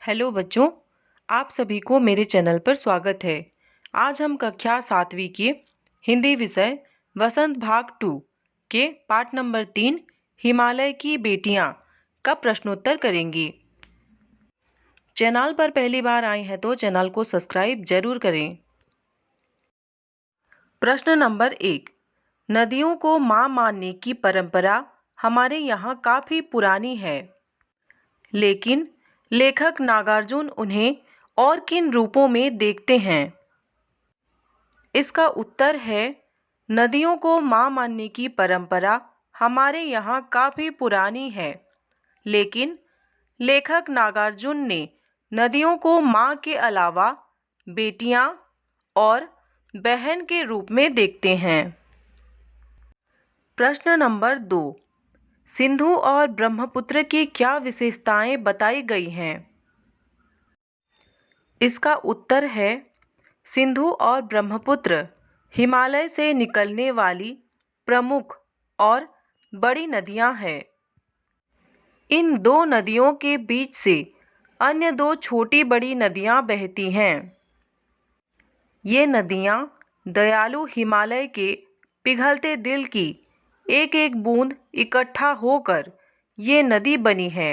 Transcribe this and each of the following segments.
Hello बच्चों, आप सभी को मेरे चैनल पर स्वागत है। आज हम कक्षा 7वीं के हिंदी विषय वसंत भाग 2 के पाठ नंबर 3 हिमालय की बेटियां का प्रश्नोत्तर करेंगे। चैनल पर पहली बार आए हैं तो चैनल को सब्सक्राइब जरूर करें। प्रश्न नंबर 1। नदियों को मां मानने की परंपरा हमारे यहाँ काफ़ी पुरानी है, लेकिन लेखक नागार्जुन उन्हें और किन रूपों में देखते हैं? इसका उत्तर है नदियों को मां मानने की परंपरा हमारे यहाँ काफ़ी पुरानी है, लेकिन लेखक नागार्जुन ने नदियों को मां के अलावा बेटियां और बहन के रूप में देखते हैं। प्रश्न नंबर 2। सिंधु और ब्रह्मपुत्र की क्या विशेषताएं बताई गई हैं? इसका उत्तर है सिंधु और ब्रह्मपुत्र हिमालय से निकलने वाली प्रमुख और बड़ी नदियां हैं। इन दो नदियों के बीच से अन्य दो छोटी बड़ी नदियां बहती हैं। ये नदियां दयालु हिमालय के पिघलते दिल की एक एक बूंद इकट्ठा होकर ये नदी बनी है।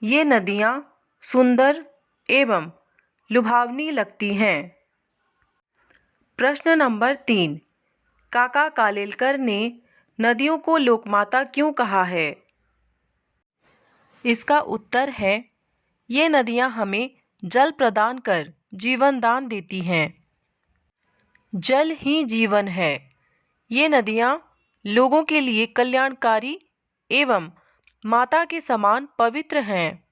ये नदियां सुंदर एवं लुभावनी लगती हैं। प्रश्न नंबर 3। काका कालेलकर ने नदियों को लोकमाता क्यों कहा है? इसका उत्तर है ये नदियां हमें जल प्रदान कर जीवन दान देती हैं। जल ही जीवन है। ये नदियां लोगों के लिए कल्याणकारी एवं माता के समान पवित्र हैं।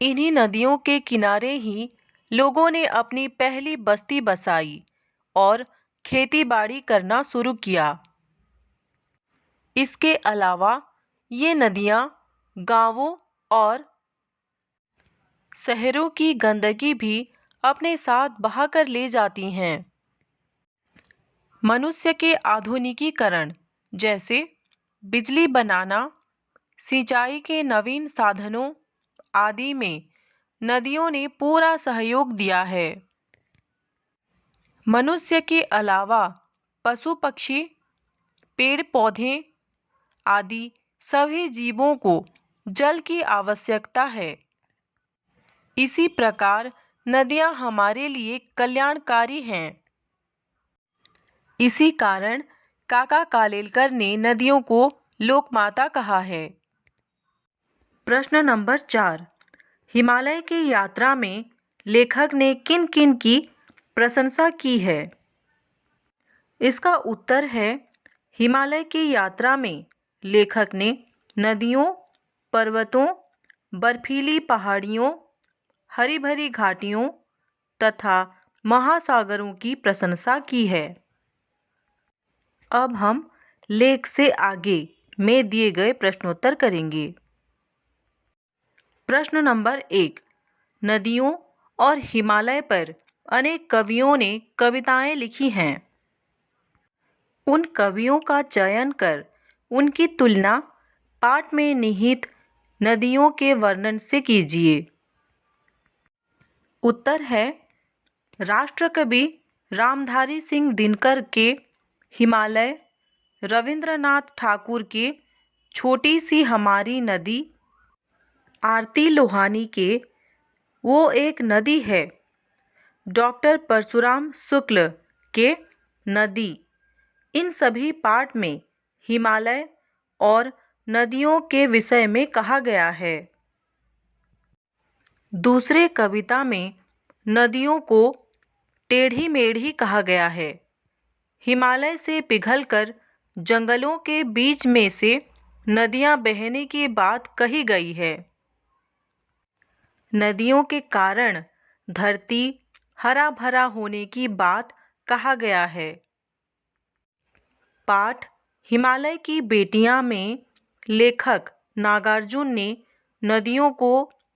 इन्हीं नदियों के किनारे ही लोगों ने अपनी पहली बस्ती बसाई और खेती बाड़ी करना शुरू किया। इसके अलावा ये नदियां गांवों और शहरों की गंदगी भी अपने साथ बहाकर ले जाती हैं। मनुष्य के आधुनिकीकरण जैसे बिजली बनाना, सिंचाई के नवीन साधनों आदि में नदियों ने पूरा सहयोग दिया है। मनुष्य के अलावा पशु पक्षी, पेड़ पौधे आदि सभी जीवों को जल की आवश्यकता है। इसी प्रकार नदियां हमारे लिए कल्याणकारी हैं। इसी कारण काका कालेलकर ने नदियों को लोकमाता कहा है। प्रश्न नंबर 4। हिमालय की यात्रा में लेखक ने किन किन की प्रशंसा की है? इसका उत्तर है हिमालय की यात्रा में लेखक ने नदियों, पर्वतों, बर्फीली पहाड़ियों, हरी भरी घाटियों तथा महासागरों की प्रशंसा की है। अब हम लेख से आगे में दिए गए प्रश्नोत्तर करेंगे। प्रश्न नंबर 1। नदियों और हिमालय पर अनेक कवियों ने कविताएं लिखी हैं। उन कवियों का चयन कर उनकी तुलना पाठ में निहित नदियों के वर्णन से कीजिए। उत्तर है राष्ट्रकवि रामधारी सिंह दिनकर के हिमालय, रविंद्रनाथ ठाकुर के छोटी सी हमारी नदी, आरती लोहानी के वो एक नदी है, डॉक्टर परशुराम शुक्ल के नदी। इन सभी पाठ में हिमालय और नदियों के विषय में कहा गया है। दूसरे कविता में नदियों को टेढ़ी मेढ़ी कहा गया है। हिमालय से पिघलकर जंगलों के बीच में से नदियां बहने की बात कही गई है। नदियों के कारण धरती हरा भरा होने की बात कहा गया है। पाठ हिमालय की बेटियां में लेखक नागार्जुन ने नदियों को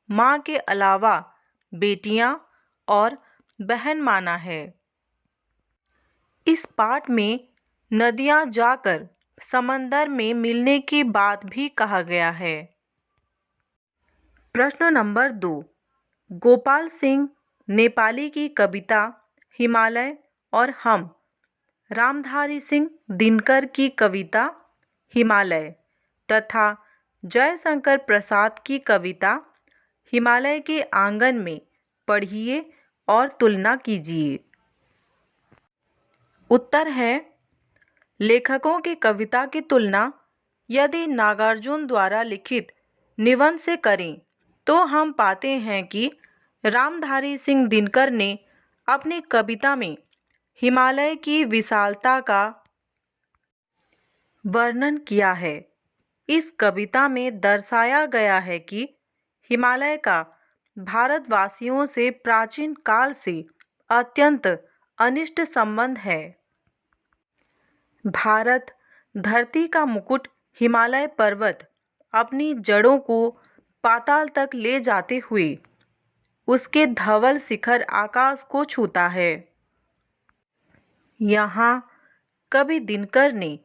मां के अलावा बेटियां और बहन माना है। इस पाठ में नदियां जाकर समंदर में मिलने की बात भी कहा गया है। प्रश्न नंबर 2। गोपाल सिंह नेपाली की कविता हिमालय और हम, रामधारी सिंह दिनकर की कविता हिमालय तथा जयशंकर प्रसाद की कविता हिमालय के आंगन में पढ़िए और तुलना कीजिए। उत्तर है, लेखकों की कविता की तुलना यदि नागार्जुन द्वारा लिखित निबंध से करें तो हम पाते हैं कि रामधारी सिंह दिनकर ने अपनी कविता में हिमालय की विशालता का वर्णन किया है। इस कविता में दर्शाया गया है कि हिमालय का भारतवासियों से प्राचीन काल से अत्यंत अनिष्ट संबंध है। भारत धरती का मुकुट हिमालय पर्वत अपनी जड़ों को पाताल तक ले जाते हुए उसके धवल शिखर आकाश को छूता है। यहाँ कवि दिनकर ने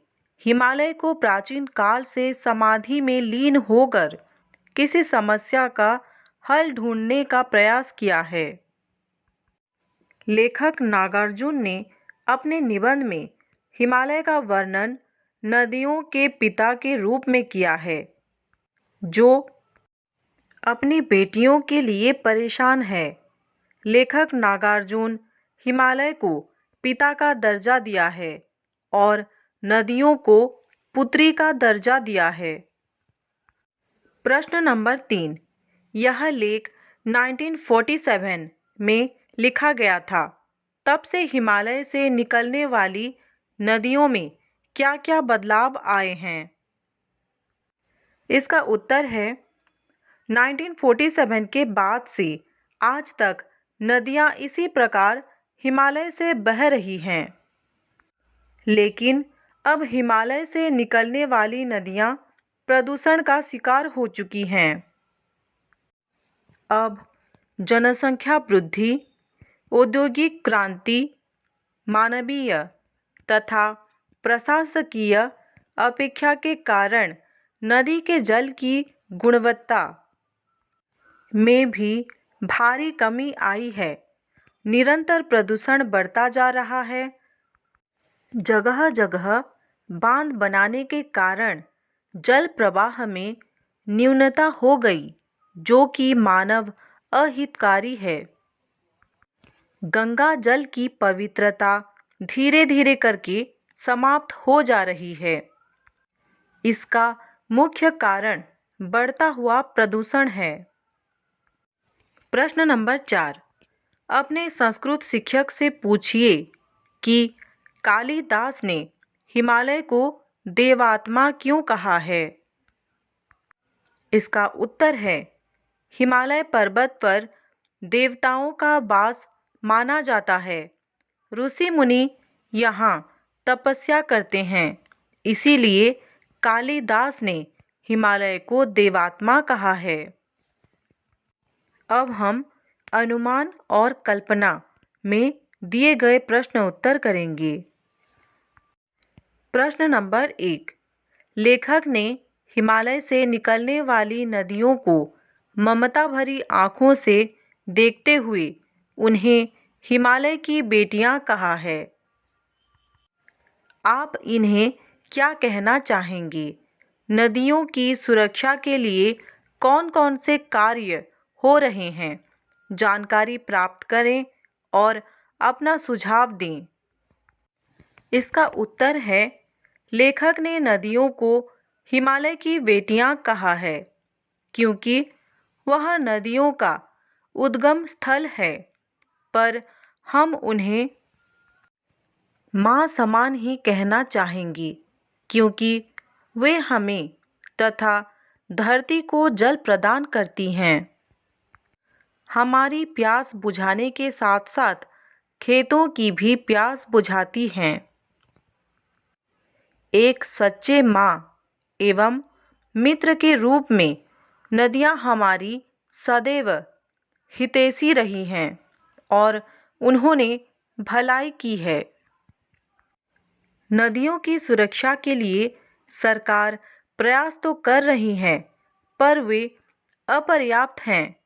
हिमालय को प्राचीन काल से समाधि में लीन होकर किसी समस्या का हल ढूंढने का प्रयास किया है। लेखक नागार्जुन ने अपने निबंध में हिमालय का वर्णन नदियों के पिता के रूप में किया है, जो अपनी बेटियों के लिए परेशान है। लेखक नागार्जुन हिमालय को पिता का दर्जा दिया है और नदियों को पुत्री का दर्जा दिया है। प्रश्न नंबर 3। यह लेख 1947 में लिखा गया था। तब से हिमालय से निकलने वाली नदियों में क्या-क्या बदलाव आए हैं? इसका उत्तर है, 1947 के बाद से आज तक नदियां इसी प्रकार हिमालय से बह रही हैं। लेकिन अब हिमालय से निकलने वाली नदियां प्रदूषण का शिकार हो चुकी हैं। अब जनसंख्या वृद्धि, औद्योगिक क्रांति, मानवीय तथा प्रशासकीय अपेक्षा के कारण नदी के जल की गुणवत्ता में भी भारी कमी आई है। निरंतर प्रदूषण बढ़ता जा रहा है। जगह जगह बांध बनाने के कारण जल प्रवाह में न्यूनता हो गई, जो कि मानव अहितकारी है। गंगा जल की पवित्रता धीरे धीरे करके समाप्त हो जा रही है। इसका मुख्य कारण बढ़ता हुआ प्रदूषण है। प्रश्न नंबर 4। अपने संस्कृत शिक्षक से पूछिए कि कालिदास ने हिमालय को देवात्मा क्यों कहा है? इसका उत्तर है, हिमालय पर्वत पर देवताओं का वास माना जाता है। ऋषि मुनि यहाँ तपस्या करते हैं, इसीलिए कालिदास ने हिमालय को देवात्मा कहा है। अब हम अनुमान और कल्पना में दिए गए प्रश्न उत्तर करेंगे। प्रश्न नंबर 1। लेखक ने हिमालय से निकलने वाली नदियों को ममता भरी आंखों से देखते हुए उन्हें हिमालय की बेटियां कहा है। आप इन्हें क्या कहना चाहेंगे? नदियों की सुरक्षा के लिए कौन-कौन से कार्य हो रहे हैं? जानकारी प्राप्त करें और अपना सुझाव दें। इसका उत्तर है, लेखक ने नदियों को हिमालय की बेटियां कहा है क्योंकि वह नदियों का उद्गम स्थल है, पर हम उन्हें माँ समान ही कहना चाहेंगे क्योंकि वे हमें तथा धरती को जल प्रदान करती हैं। हमारी प्यास बुझाने के साथ साथ खेतों की भी प्यास बुझाती हैं। एक सच्चे माँ एवं मित्र के रूप में नदियाँ हमारी सदैव हितैषी रही हैं और उन्होंने भलाई की है। नदियों की सुरक्षा के लिए सरकार प्रयास तो कर रही है, पर वे अपर्याप्त हैं।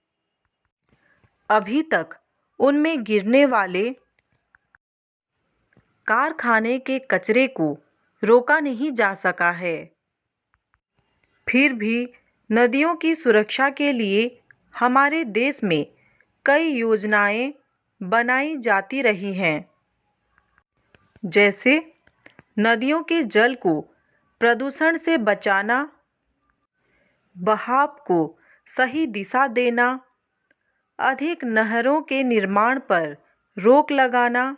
अभी तक उनमें गिरने वाले कारखाने के कचरे को रोका नहीं जा सका है। फिर भी नदियों की सुरक्षा के लिए हमारे देश में कई योजनाएं बनाई जाती रही हैं, जैसे नदियों के जल को प्रदूषण से बचाना, बहाव को सही दिशा देना, अधिक नहरों के निर्माण पर रोक लगाना,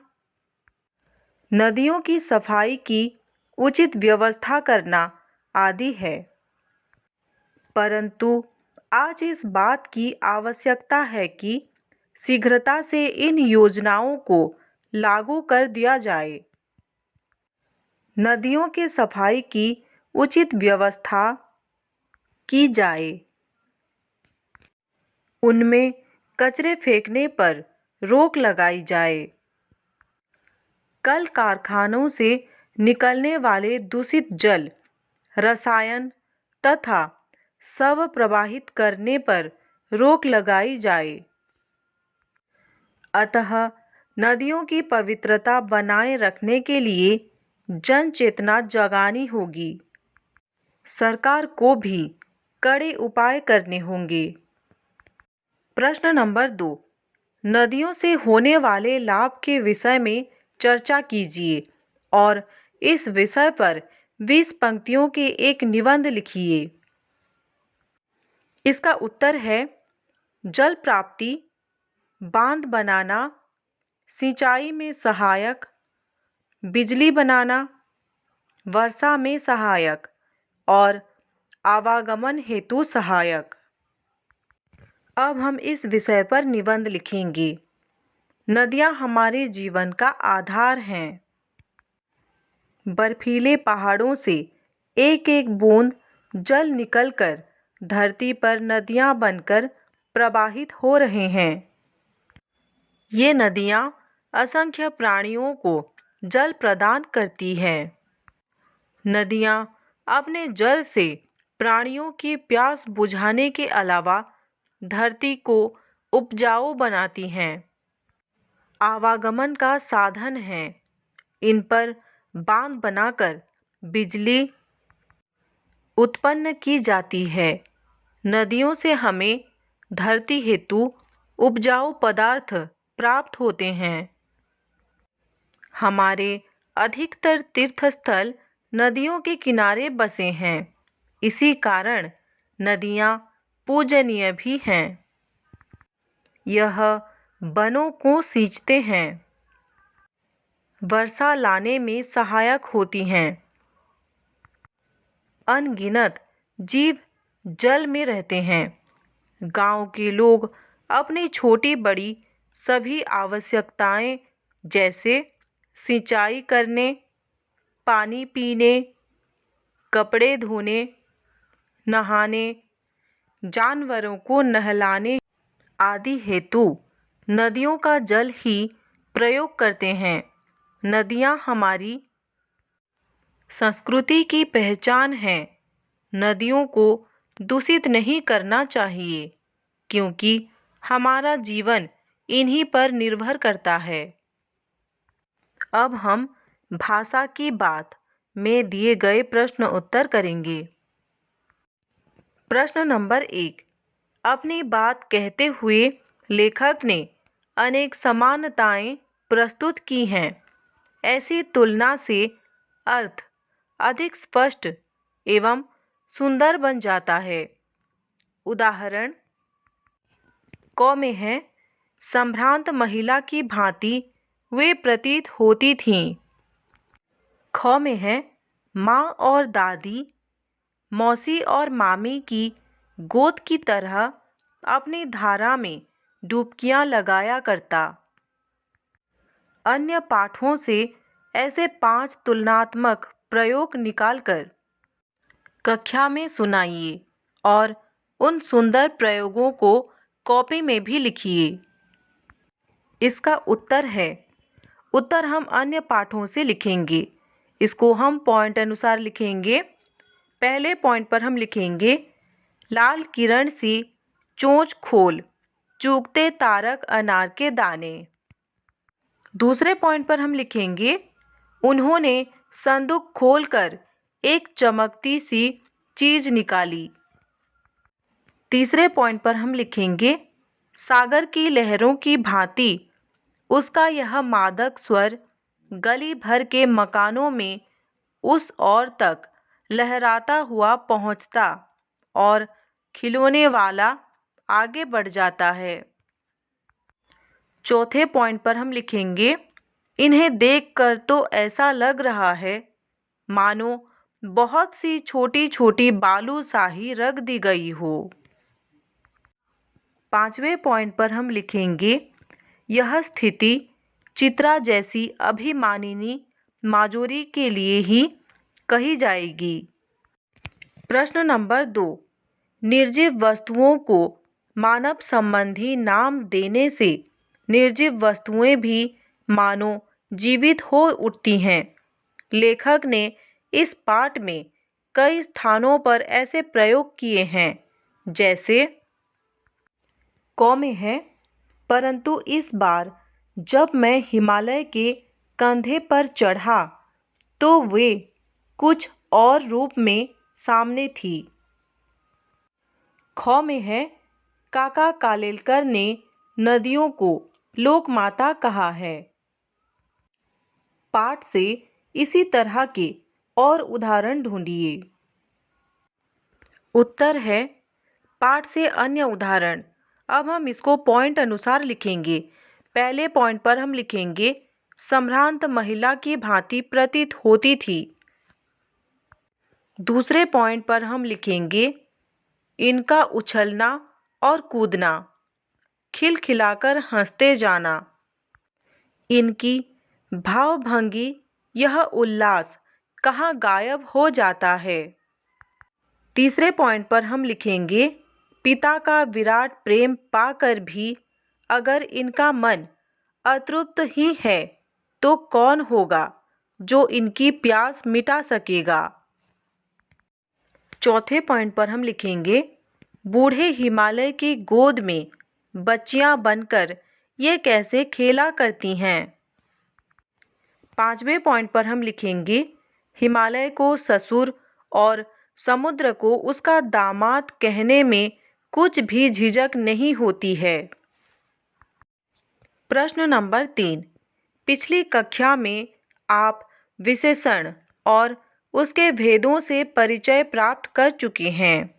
नदियों की सफाई की उचित व्यवस्था करना आदि है। परंतु आज इस बात की आवश्यकता है कि शीघ्रता से इन योजनाओं को लागू कर दिया जाए। नदियों की सफाई की उचित व्यवस्था की जाए, उनमें कचरे फेंकने पर रोक लगाई जाए, कल कारखानों से निकलने वाले दूषित जल, रसायन तथा शव प्रवाहित करने पर रोक लगाई जाए। अतः नदियों की पवित्रता बनाए रखने के लिए जन चेतना जगानी होगी। सरकार को भी कड़े उपाय करने होंगे। प्रश्न नंबर 2, नदियों से होने वाले लाभ के विषय में चर्चा कीजिए और इस विषय पर 20 पंक्तियों के एक निबंध लिखिए। इसका उत्तर है जल प्राप्ति, बांध बनाना, सिंचाई में सहायक, बिजली बनाना, वर्षा में सहायक और आवागमन हेतु सहायक। अब हम इस विषय पर निबंध लिखेंगे। नदियाँ हमारे जीवन का आधार हैं। बर्फीले पहाड़ों से एक एक बूंद जल निकलकर धरती पर नदियाँ बनकर प्रवाहित हो रहे हैं। ये नदियाँ असंख्य प्राणियों को जल प्रदान करती हैं। नदियाँ अपने जल से प्राणियों की प्यास बुझाने के अलावा धरती को उपजाऊ बनाती हैं। आवागमन का साधन है। इन पर बांध बनाकर बिजली उत्पन्न की जाती है। नदियों से हमें धरती हेतु उपजाऊ पदार्थ प्राप्त होते हैं। हमारे अधिकतर तीर्थस्थल नदियों के किनारे बसे हैं। इसी कारण नदियाँ पूजनीय भी हैं। यह वनों को सींचते हैं, वर्षा लाने में सहायक होती हैं। अनगिनत जीव जल में रहते हैं। गांव के लोग अपनी छोटी बड़ी सभी आवश्यकताएं जैसे सिंचाई करने, पानी पीने, कपड़े धोने, नहाने, जानवरों को नहलाने आदि हेतु नदियों का जल ही प्रयोग करते हैं। नदियाँ हमारी संस्कृति की पहचान है। नदियों को दूषित नहीं करना चाहिए क्योंकि हमारा जीवन इन्हीं पर निर्भर करता है। अब हम भाषा की बात में दिए गए प्रश्न उत्तर करेंगे। प्रश्न नंबर 1, अपनी बात कहते हुए लेखक ने अनेक समानताएं प्रस्तुत की हैं। ऐसी तुलना से अर्थ अधिक स्पष्ट एवं सुंदर बन जाता है। उदाहरण क में है, संभ्रांत महिला की भांति वे प्रतीत होती थीं। ख में है, माँ और दादी, मौसी और मामी की गोद की तरह अपनी धारा में डुबकियां लगाया करता। अन्य पाठों से ऐसे 5 तुलनात्मक प्रयोग निकालकर कक्षा में सुनाइए और उन सुंदर प्रयोगों को कॉपी में भी लिखिए। इसका उत्तर है, उत्तर हम अन्य पाठों से लिखेंगे। इसको हम पॉइंट अनुसार लिखेंगे। पहले पॉइंट पर हम लिखेंगे, लाल किरण सी चोंच खोल, चूगते तारक अनार के दाने। दूसरे पॉइंट पर हम लिखेंगे, उन्होंने संदूक खोलकर एक चमकती सी चीज निकाली। तीसरे पॉइंट पर हम लिखेंगे, सागर की लहरों की भांति उसका यह मादक स्वर गली भर के मकानों में उस ओर तक लहराता हुआ पहुंचता और खिलौने वाला आगे बढ़ जाता है। चौथे पॉइंट पर हम लिखेंगे, इन्हें देखकर तो ऐसा लग रहा है मानो बहुत सी छोटी छोटी बालूशाही रख दी गई हो। पांचवें पॉइंट पर हम लिखेंगे, यह स्थिति चित्रा जैसी अभिमानिनी माजोरी के लिए ही कही जाएगी। प्रश्न नंबर 2, निर्जीव वस्तुओं को मानव संबंधी नाम देने से निर्जीव वस्तुएं भी मानो जीवित हो उठती हैं। लेखक ने इस पाठ में कई स्थानों पर ऐसे प्रयोग किए हैं, जैसे क में है, परंतु इस बार जब मैं हिमालय के कंधे पर चढ़ा तो वे कुछ और रूप में सामने थी। ख में है, काका कालेलकर ने नदियों को लोकमाता कहा है। पाठ से इसी तरह के और उदाहरण ढूंढिए। उत्तर है पाठ से अन्य उदाहरण। अब हम इसको पॉइंट अनुसार लिखेंगे। पहले पॉइंट पर हम लिखेंगे, संभ्रांत महिला की भांति प्रतीत होती थी। दूसरे पॉइंट पर हम लिखेंगे, इनका उछलना और कूदना, खिलखिलाकर हंसते जाना, इनकी भावभंगी, यह उल्लास कहाँ गायब हो जाता है। तीसरे पॉइंट पर हम लिखेंगे, पिता का विराट प्रेम पाकर भी अगर इनका मन अतृप्त ही है तो कौन होगा जो इनकी प्यास मिटा सकेगा। चौथे पॉइंट पर हम लिखेंगे, बूढ़े हिमालय की गोद में बच्चियां बनकर ये कैसे खेला करती हैं। पांचवें पॉइंट पर हम लिखेंगे, हिमालय को ससुर और समुद्र को उसका दामाद कहने में कुछ भी झिझक नहीं होती है। प्रश्न नंबर 3, पिछली कक्षा में आप विशेषण और उसके भेदों से परिचय प्राप्त कर चुके हैं।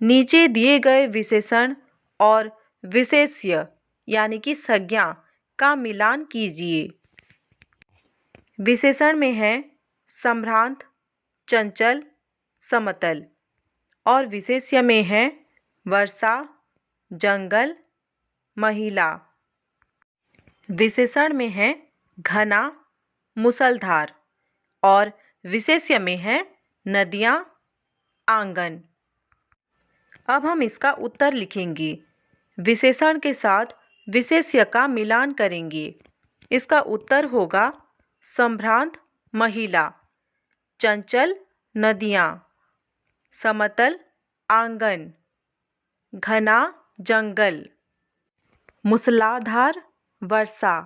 नीचे दिए गए विशेषण और विशेष्य यानी कि संज्ञा का मिलान कीजिए। विशेषण में है संभ्रांत, चंचल, समतल, और विशेष्य में है वर्षा, जंगल, महिला। विशेषण में है घना, मूसलधार, और विशेष्य में है नदियाँ, आंगन। अब हम इसका उत्तर लिखेंगे। विशेषण के साथ विशेष्य का मिलान करेंगे। इसका उत्तर होगा संभ्रांत महिला, चंचल नदियाँ, समतल आंगन, घना जंगल, मूसलाधार वर्षा।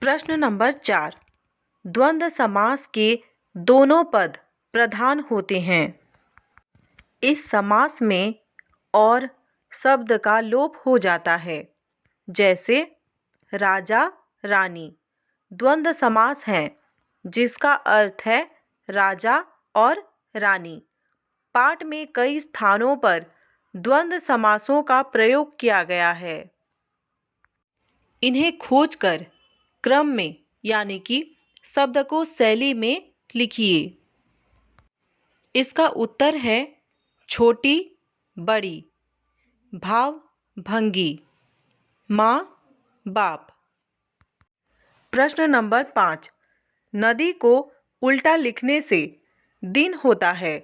प्रश्न नंबर 4, द्वंद्व समास के दोनों पद प्रधान होते हैं। इस समास में और शब्द का लोप हो जाता है, जैसे राजा रानी द्वंद्व समास है जिसका अर्थ है राजा और रानी। पाठ में कई स्थानों पर द्वंद्व समासों का प्रयोग किया गया है। इन्हें खोजकर क्रम में यानी कि शब्दकोश शैली में लिखिए। इसका उत्तर है छोटी, बड़ी, भाव भंगी, माँ, बाप। प्रश्न नंबर 5, नदी को उल्टा लिखने से दिन होता है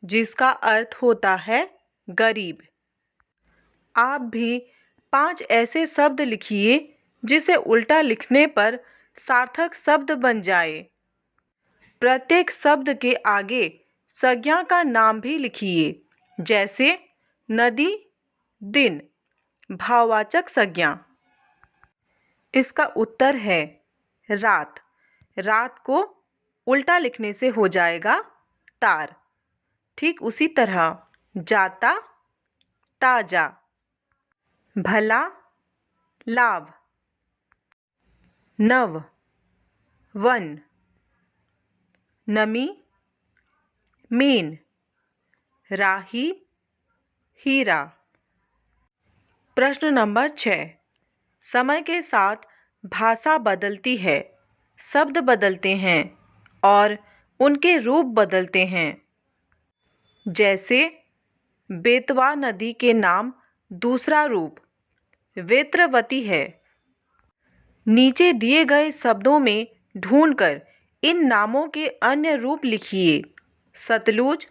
जिसका अर्थ होता है गरीब। आप भी 5 ऐसे शब्द लिखिए जिसे उल्टा लिखने पर सार्थक शब्द बन जाए। प्रत्येक शब्द के आगे संज्ञा का नाम भी लिखिए, जैसे नदी, दिन। भाववाचक संज्ञा। इसका उत्तर है रात। रात को उल्टा लिखने से हो जाएगा तार। ठीक उसी तरह जाता, ताजा। भला, लाभ। नव, वन। नमी, मीन। राही, हीरा। प्रश्न नंबर 6। समय के साथ भाषा बदलती है, शब्द बदलते हैं और उनके रूप बदलते हैं। जैसे बेतवा नदी के नाम दूसरा रूप वेत्रवती है। नीचे दिए गए शब्दों में ढूंढकर इन नामों के अन्य रूप लिखिए। सतलुज,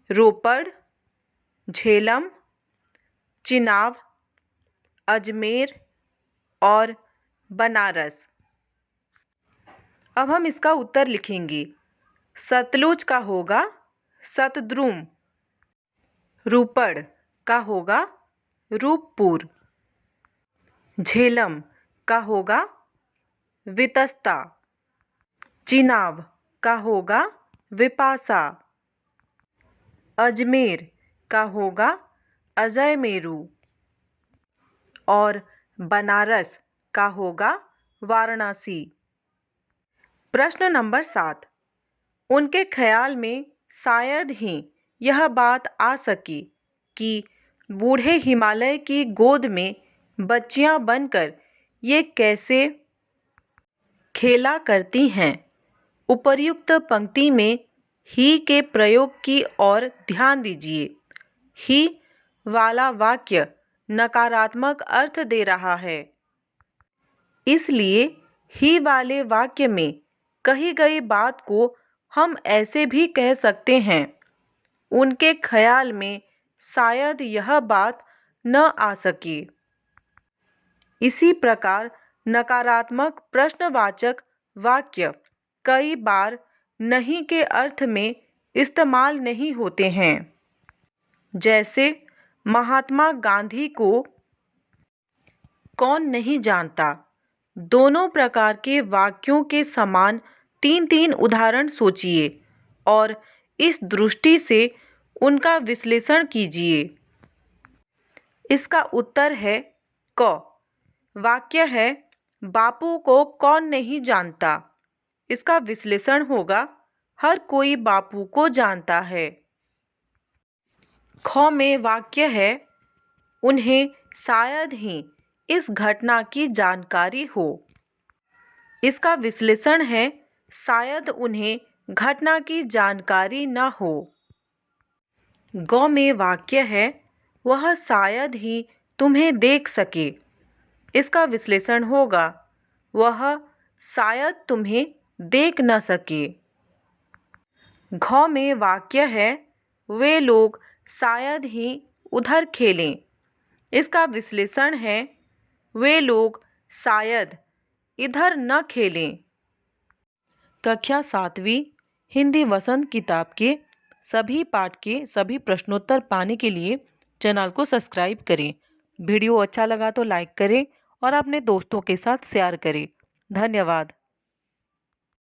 रोपड़, झेलम, चिनाब, अजमेर और बनारस। अब हम इसका उत्तर लिखेंगे। सतलुज का होगा सतद्रुम। रोपड़ का होगा रूपपुर। झेलम का होगा वितस्ता। चिनाब का होगा विपासा। अजमेर का होगा अजयमेरु और बनारस का होगा वाराणसी। प्रश्न नंबर 7। उनके ख्याल में शायद ही यह बात आ सकी कि बूढ़े हिमालय की गोद में बच्चियां बनकर ये कैसे खेला करती हैं। उपर्युक्त पंक्ति में ही के प्रयोग की ओर ध्यान दीजिए। ही वाला वाक्य नकारात्मक अर्थ दे रहा है, इसलिए ही वाले वाक्य में कही गई बात को हम ऐसे भी कह सकते हैं, उनके ख्याल में शायद यह बात न आ सके। इसी प्रकार नकारात्मक प्रश्नवाचक वाक्य कई बार नहीं के अर्थ में इस्तेमाल नहीं होते हैं। जैसे महात्मा गांधी को कौन नहीं जानता। दोनों प्रकार के वाक्यों के समान 3-3 उदाहरण सोचिए और इस दृष्टि से उनका विश्लेषण कीजिए। इसका उत्तर है क। वाक्य है बापू को कौन नहीं जानता। इसका विश्लेषण होगा हर कोई बापू को जानता है। ख में वाक्य है उन्हें शायद ही इस घटना की जानकारी हो। इसका विश्लेषण है शायद उन्हें घटना की जानकारी न हो। ग में वाक्य है वह शायद ही तुम्हें देख सके। इसका विश्लेषण होगा वह शायद तुम्हें देख न सके। घ में वाक्य है वे लोग शायद ही उधर खेलें। इसका विश्लेषण है वे लोग शायद इधर न खेलें। कक्षा 7वीं हिंदी वसंत किताब के सभी पाठ के सभी प्रश्नोत्तर पाने के लिए चैनल को सब्सक्राइब करें। वीडियो अच्छा लगा तो लाइक करें और अपने दोस्तों के साथ शेयर करें। धन्यवाद।